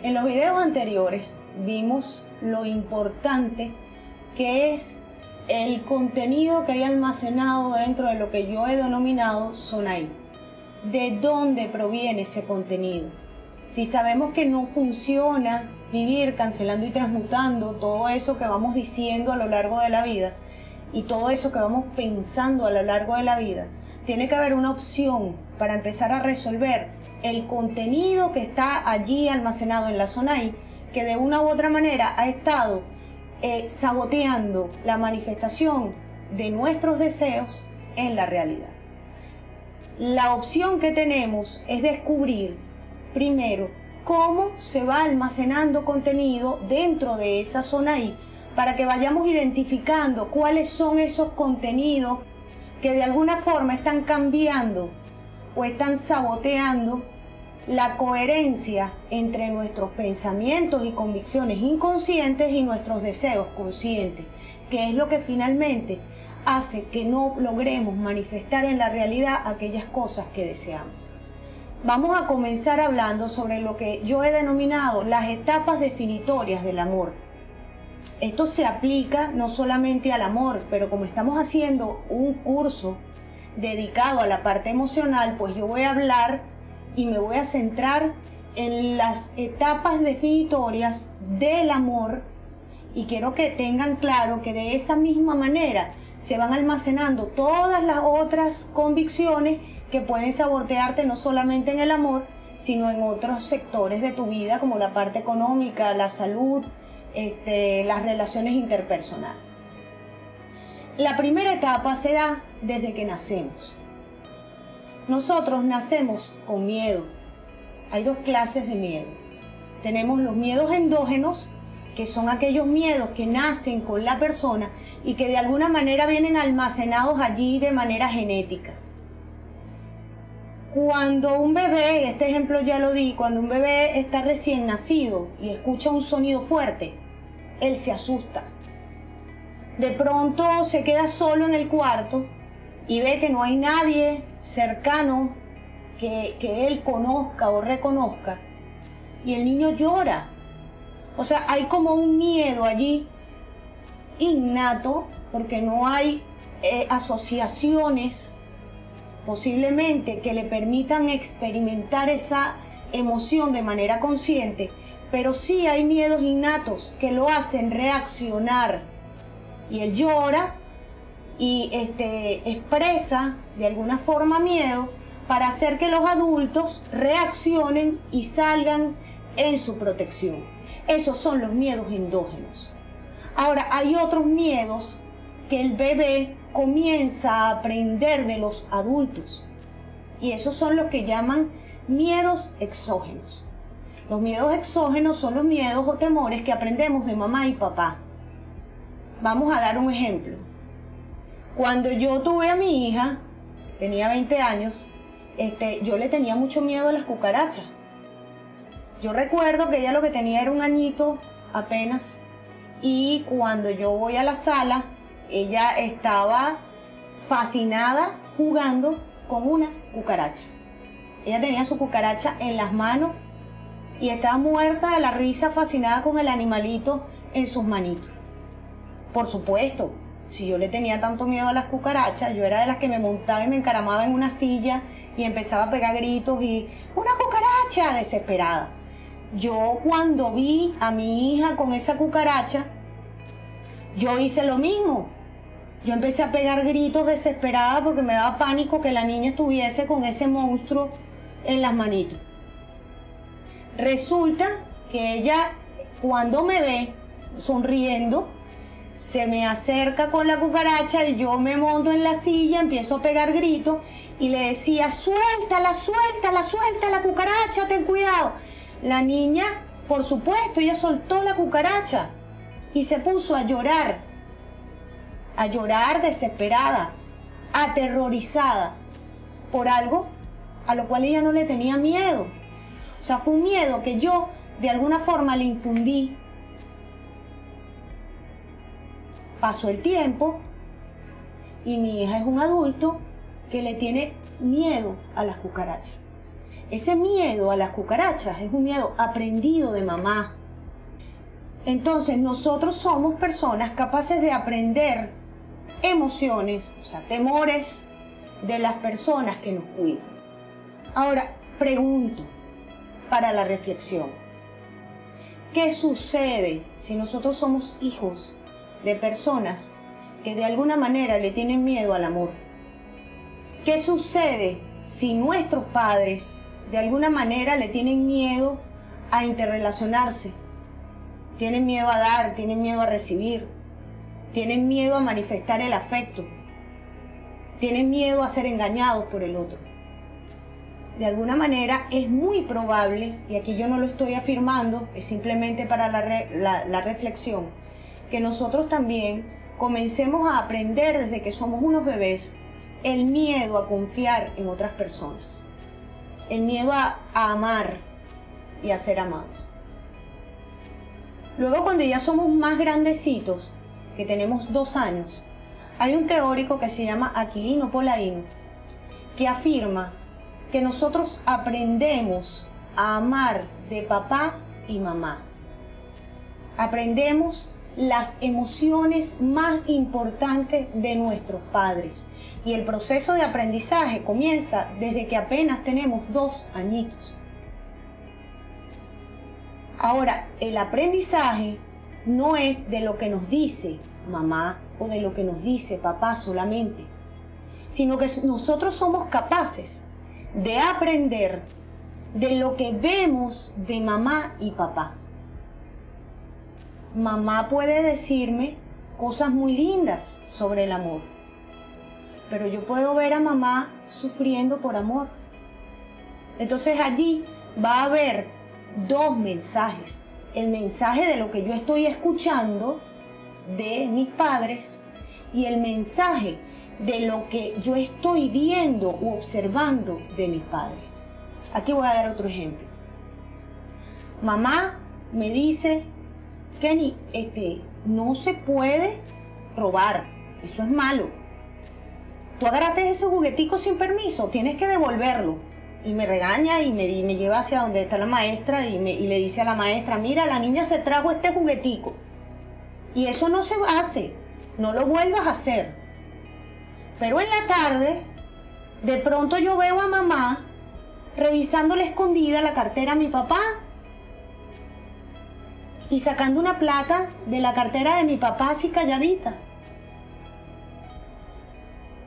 En los videos anteriores vimos lo importante que es el contenido que hay almacenado dentro de lo que yo he denominado Sonaí. ¿De dónde proviene ese contenido? Si sabemos que no funciona vivir cancelando y transmutando todo eso que vamos diciendo a lo largo de la vida y todo eso que vamos pensando a lo largo de la vida, tiene que haber una opción para empezar a resolver el contenido que está allí almacenado en la Sonaí, que de una u otra manera ha estado saboteando la manifestación de nuestros deseos en la realidad. La opción que tenemos es descubrir primero cómo se va almacenando contenido dentro de esa Sonaí para que vayamos identificando cuáles son esos contenidos que de alguna forma están cambiando o están saboteando la coherencia entre nuestros pensamientos y convicciones inconscientes y nuestros deseos conscientes, que es lo que finalmente hace que no logremos manifestar en la realidad aquellas cosas que deseamos. Vamos a comenzar hablando sobre lo que yo he denominado las etapas definitorias del amor. Esto se aplica no solamente al amor, pero como estamos haciendo un curso dedicado a la parte emocional, pues yo voy a hablar y me voy a centrar en las etapas definitorias del amor, y quiero que tengan claro que de esa misma manera se van almacenando todas las otras convicciones que pueden sabotearte no solamente en el amor, sino en otros sectores de tu vida, como la parte económica, la salud, las relaciones interpersonales. La primera etapa se da desde que nacemos. Nosotros nacemos con miedo. Hay dos clases de miedo. Tenemos los miedos endógenos, que son aquellos miedos que nacen con la persona y que de alguna manera vienen almacenados allí de manera genética. Cuando un bebé, este ejemplo ya lo di, cuando un bebé está recién nacido y escucha un sonido fuerte, él se asusta. De pronto se queda solo en el cuarto y ve que no hay nadie cercano que él conozca o reconozca, y el niño llora. O sea, hay como un miedo allí innato, porque no hay asociaciones posiblemente que le permitan experimentar esa emoción de manera consciente, pero sí hay miedos innatos que lo hacen reaccionar, y él llora y expresa de alguna forma miedo para hacer que los adultos reaccionen y salgan en su protección. Esos son los miedos endógenos. Ahora, hay otros miedos que el bebé comienza a aprender de los adultos, y esos son los que llaman miedos exógenos. Los miedos exógenos son los miedos o temores que aprendemos de mamá y papá. Vamos a dar un ejemplo. Cuando yo tuve a mi hija, tenía 20 años, yo le tenía mucho miedo a las cucarachas. Yo recuerdo que ella lo que tenía era un añito apenas, y cuando yo voy a la sala, ella estaba fascinada jugando con una cucaracha. Ella tenía su cucaracha en las manos y estaba muerta de la risa, fascinada con el animalito en sus manitos. Por supuesto, si yo le tenía tanto miedo a las cucarachas, yo era de las que me montaba y me encaramaba en una silla y empezaba a pegar gritos y ¡una cucaracha! Desesperada. Yo, cuando vi a mi hija con esa cucaracha, yo hice lo mismo. Yo empecé a pegar gritos desesperada porque me daba pánico que la niña estuviese con ese monstruo en las manitos. Resulta que ella, cuando me ve sonriendo, se me acerca con la cucaracha y yo me monto en la silla, empiezo a pegar gritos y le decía: suéltala, suéltala, suelta la cucaracha, ten cuidado. La niña, por supuesto, ella soltó la cucaracha y se puso a llorar desesperada, aterrorizada por algo a lo cual ella no le tenía miedo. O sea, fue un miedo que yo de alguna forma le infundí. Pasó el tiempo y mi hija es un adulto que le tiene miedo a las cucarachas. Ese miedo a las cucarachas es un miedo aprendido de mamá. Entonces nosotros somos personas capaces de aprender emociones, o sea, temores de las personas que nos cuidan. Ahora, pregunto para la reflexión. ¿Qué sucede si nosotros somos hijos de personas que de alguna manera le tienen miedo al amor? ¿Qué sucede si nuestros padres de alguna manera le tienen miedo a interrelacionarse? Tienen miedo a dar, tienen miedo a recibir, tienen miedo a manifestar el afecto, tienen miedo a ser engañados por el otro. De alguna manera es muy probable, y aquí yo no lo estoy afirmando, es simplemente para la reflexión, que nosotros también comencemos a aprender desde que somos unos bebés el miedo a confiar en otras personas, el miedo a amar y a ser amados. Luego, cuando ya somos más grandecitos, que tenemos 2 años, hay un teórico que se llama Aquilino Polaino, que afirma que nosotros aprendemos a amar de papá y mamá. Aprendemos las emociones más importantes de nuestros padres. Y el proceso de aprendizaje comienza desde que apenas tenemos 2 añitos. Ahora, el aprendizaje no es de lo que nos dice mamá o de lo que nos dice papá solamente, sino que nosotros somos capaces de aprender de lo que vemos de mamá y papá. Mamá puede decirme cosas muy lindas sobre el amor, pero yo puedo ver a mamá sufriendo por amor. Entonces allí va a haber 2 mensajes. El mensaje de lo que yo estoy escuchando de mis padres y el mensaje de lo que yo estoy viendo u observando de mis padres. Aquí voy a dar otro ejemplo. Mamá me dice: Kenny, no se puede robar, eso es malo. Tú agarraste ese juguetico sin permiso, tienes que devolverlo. Y me regaña y me lleva hacia donde está la maestra y le dice a la maestra: mira, la niña se trajo este juguetico y eso no se hace, no lo vuelvas a hacer. Pero en la tarde, de pronto yo veo a mamá revisándole escondida la cartera a mi papá y sacando una plata de la cartera de mi papá así calladita.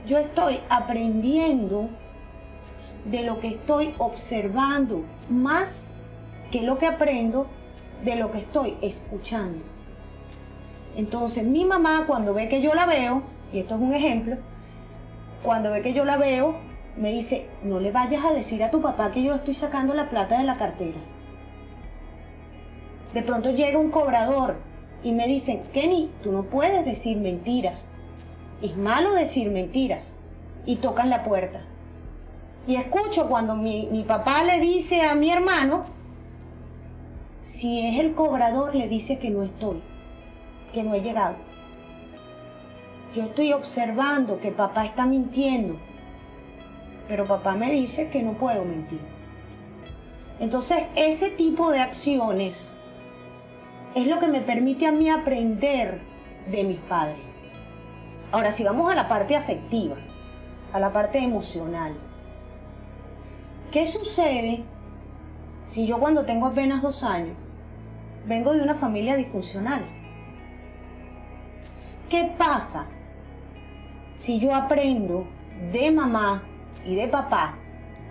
Yo estoy aprendiendo de lo que estoy observando, más que lo que aprendo de lo que estoy escuchando. Entonces mi mamá, cuando ve que yo la veo, y esto es un ejemplo, cuando ve que yo la veo, me dice: no le vayas a decir a tu papá que yo estoy sacando la plata de la cartera. De pronto llega un cobrador y me dicen: Kenny, tú no puedes decir mentiras, es malo decir mentiras, y tocan la puerta. Y escucho cuando mi papá le dice a mi hermano: si es el cobrador, le dice que no estoy, que no he llegado. Yo estoy observando que papá está mintiendo, pero papá me dice que no puedo mentir. Entonces, ese tipo de acciones es lo que me permite a mí aprender de mis padres. Ahora, si vamos a la parte afectiva, a la parte emocional, ¿qué sucede si yo, cuando tengo apenas 2 años, vengo de una familia disfuncional? ¿Qué pasa si yo aprendo de mamá y de papá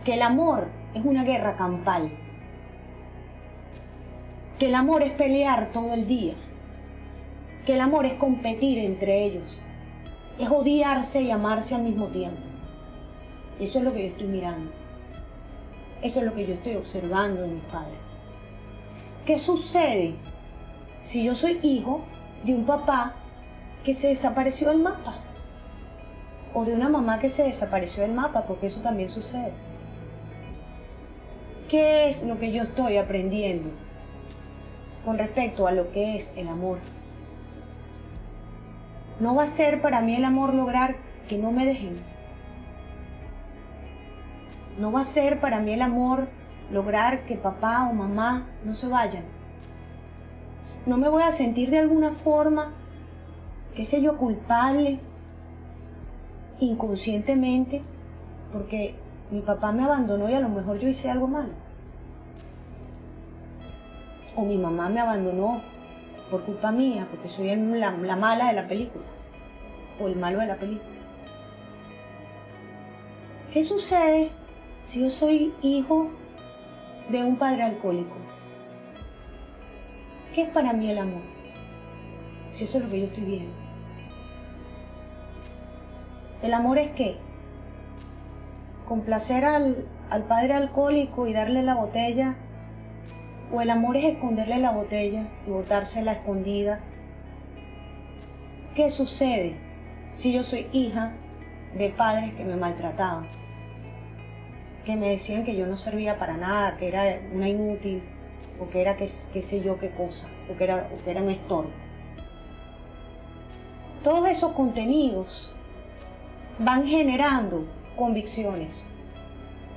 que el amor es una guerra campal? Que el amor es pelear todo el día, que el amor es competir entre ellos, es odiarse y amarse al mismo tiempo. Eso es lo que yo estoy mirando. Eso es lo que yo estoy observando de mis padres. ¿Qué sucede si yo soy hijo de un papá que se desapareció del mapa? O de una mamá que se desapareció del mapa, porque eso también sucede. ¿Qué es lo que yo estoy aprendiendo con respecto a lo que es el amor? No va a ser para mí el amor lograr que no me dejen. No va a ser para mí el amor lograr que papá o mamá no se vayan. No me voy a sentir de alguna forma, qué sé yo, culpable, inconscientemente, porque mi papá me abandonó y a lo mejor yo hice algo malo. O mi mamá me abandonó por culpa mía, porque soy la mala de la película, o el malo de la película. ¿Qué sucede si yo soy hijo de un padre alcohólico? ¿Qué es para mí el amor? Si eso es lo que yo estoy viendo. ¿El amor es qué? ¿Complacer al padre alcohólico y darle la botella? ¿O el amor es esconderle la botella y botársela escondida? ¿Qué sucede si yo soy hija de padres que me maltrataban? Que me decían que yo no servía para nada, que era una inútil, o que era qué sé yo qué cosa, o que era un estorbo. Todos esos contenidos van generando convicciones,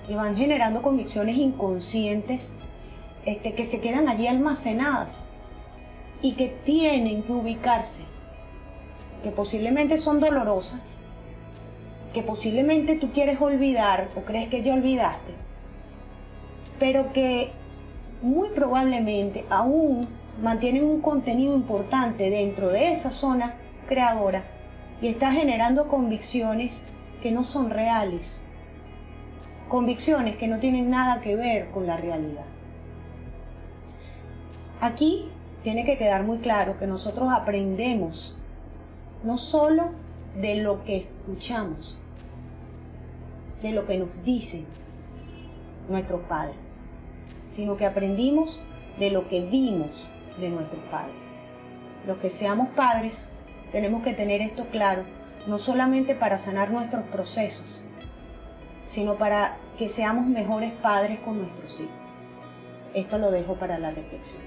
y van generando convicciones inconscientes que se quedan allí almacenadas y que tienen que ubicarse, que posiblemente son dolorosas, que posiblemente tú quieres olvidar o crees que ya olvidaste, pero que muy probablemente aún mantienen un contenido importante dentro de esa zona creadora y está generando convicciones que no son reales, convicciones que no tienen nada que ver con la realidad. Aquí tiene que quedar muy claro que nosotros aprendemos no solo de lo que escuchamos, de lo que nos dicen nuestros padres, sino que aprendimos de lo que vimos de nuestros padres. Los que seamos padres tenemos que tener esto claro, no solamente para sanar nuestros procesos, sino para que seamos mejores padres con nuestros hijos. Esto lo dejo para la reflexión.